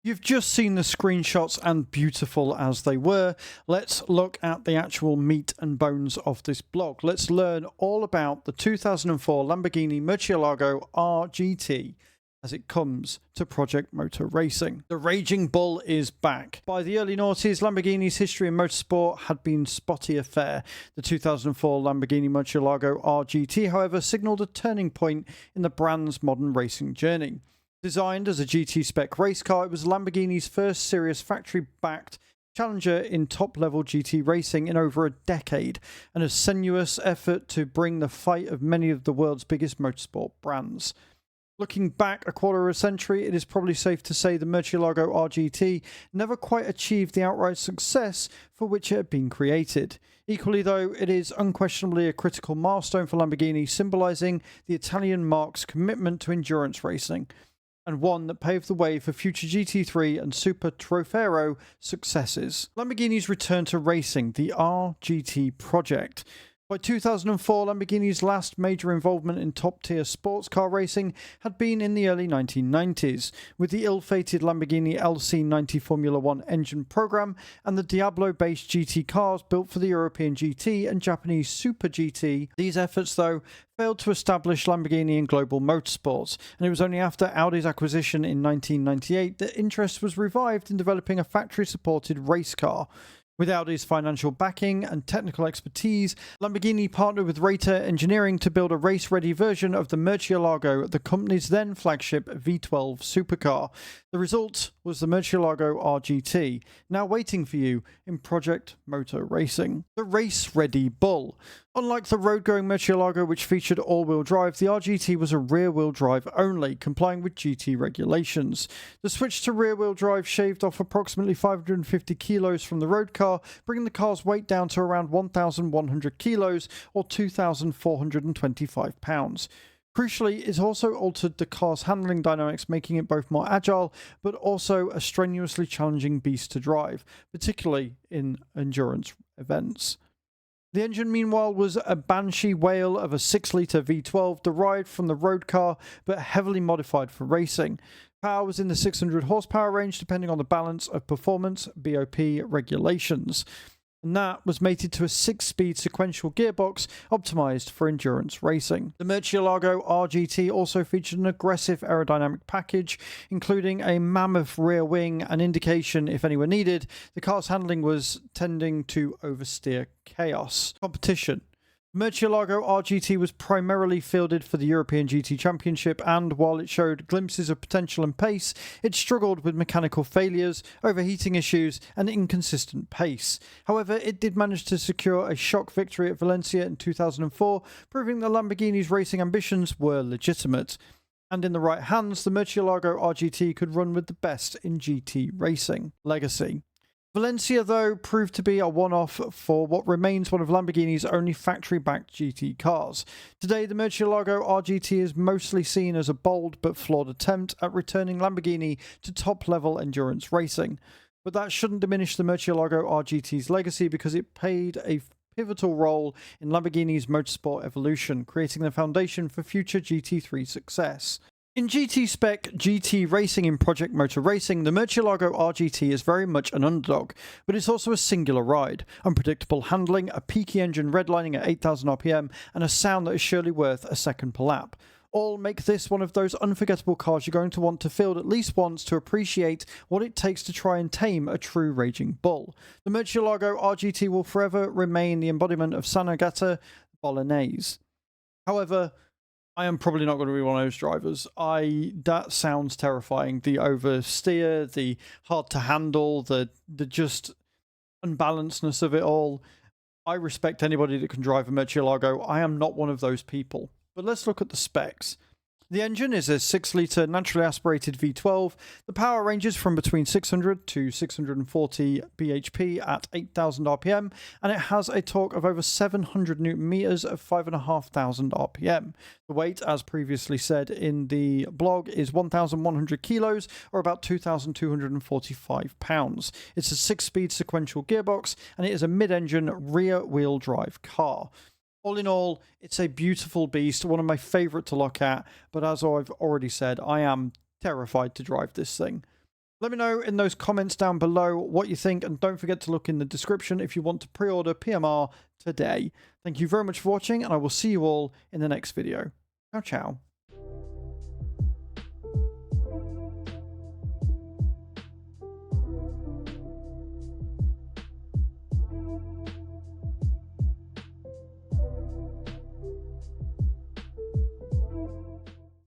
You've just seen the screenshots, and beautiful as they were, let's look at the actual meat and bones of this blog. Let's learn all about the 2004 Lamborghini Murcielago RGT as it comes to Project Motor Racing. The Raging Bull is back. By the early noughties, Lamborghini's history in motorsport had been spotty affair. The 2004 Lamborghini Murcielago RGT, however, signalled a turning point in the brand's modern racing journey. Designed as a GT spec race car, it was Lamborghini's first serious factory-backed challenger in top-level GT racing in over a decade, and a strenuous effort to bring the fight of many of the world's biggest motorsport brands. Looking back a quarter of a century, it is probably safe to say the Murcielago RGT never quite achieved the outright success for which it had been created. Equally, though, it is unquestionably a critical milestone for Lamborghini, symbolising the Italian marque's commitment to endurance racing, and one that paved the way for future GT3 and Super Trofeo successes. Lamborghini's return to racing, the RGT project. By 2004, Lamborghini's last major involvement in top-tier sports car racing had been in the early 1990s, with the ill-fated Lamborghini LC90 Formula One engine program and the Diablo-based GT cars built for the European GT and Japanese Super GT. These efforts, though, failed to establish Lamborghini in global motorsports, and it was only after Audi's acquisition in 1998 that interest was revived in developing a factory-supported race car. With Audi's financial backing and technical expertise, Lamborghini partnered with Rayter Engineering to build a race-ready version of the Murcielago, the company's then flagship V12 supercar. The result was the Murcielago RGT, now waiting for you in Project Motor Racing. The race-ready Bull. Unlike the road-going Murcielago, which featured all-wheel drive, the RGT was a rear-wheel drive only, complying with GT regulations. The switch to rear-wheel drive shaved off approximately 550 kilos from the road car, bringing the car's weight down to around 1,100 kilos or 2,425 pounds. Crucially, it also altered the car's handling dynamics, making it both more agile, but also a strenuously challenging beast to drive, particularly in endurance events. The engine, meanwhile, was a Banshee whale of a 6-litre V12 derived from the road car, but heavily modified for racing. Power was in the 600 horsepower range, depending on the balance of performance BOP regulations. And that was mated to a 6-speed sequential gearbox optimized for endurance racing. The Murcielago RGT also featured an aggressive aerodynamic package, including a mammoth rear wing and indication, if any were needed, the car's handling was tending to oversteer chaos. Competition. Murcielago RGT was primarily fielded for the European GT Championship, and while it showed glimpses of potential and pace, it struggled with mechanical failures, overheating issues, and inconsistent pace. However, it did manage to secure a shock victory at Valencia in 2004, proving that Lamborghini's racing ambitions were legitimate. And in the right hands, the Murcielago RGT could run with the best in GT racing. Legacy. Valencia, though, proved to be a one-off for what remains one of Lamborghini's only factory-backed GT cars. Today, the Murcielago RGT is mostly seen as a bold but flawed attempt at returning Lamborghini to top-level endurance racing. But that shouldn't diminish the Murcielago RGT's legacy, because it played a pivotal role in Lamborghini's motorsport evolution, creating the foundation for future GT3 success. In GT spec GT racing in Project Motor Racing, the Murcielago RGT is very much an underdog, but it's also a singular ride. Unpredictable handling, a peaky engine redlining at 8,000 RPM, and a sound that is surely worth a second per lap. All make this one of those unforgettable cars you're going to want to field at least once to appreciate what it takes to try and tame a true raging bull. The Murcielago RGT will forever remain the embodiment of San Agata Bolognese. However, I am probably not going to be one of those drivers. That sounds terrifying. The oversteer, the hard to handle, the just unbalancedness of it all. I respect anybody that can drive a Murcielago. I am not one of those people. But let's look at the specs. The engine is a 6-litre naturally aspirated V12. The power ranges from between 600 to 640 bhp at 8,000 RPM, and it has a torque of over 700 Newton meters at 5,500 RPM. The weight, as previously said in the blog, is 1,100 kilos, or about 2,245 pounds. It's a 6-speed sequential gearbox, and it is a mid-engine rear-wheel drive car. All in all, it's a beautiful beast, one of my favourite to look at, but as I've already said, I am terrified to drive this thing. Let me know in those comments down below what you think, and don't forget to look in the description if you want to pre-order PMR today. Thank you very much for watching, and I will see you all in the next video. Ciao, ciao.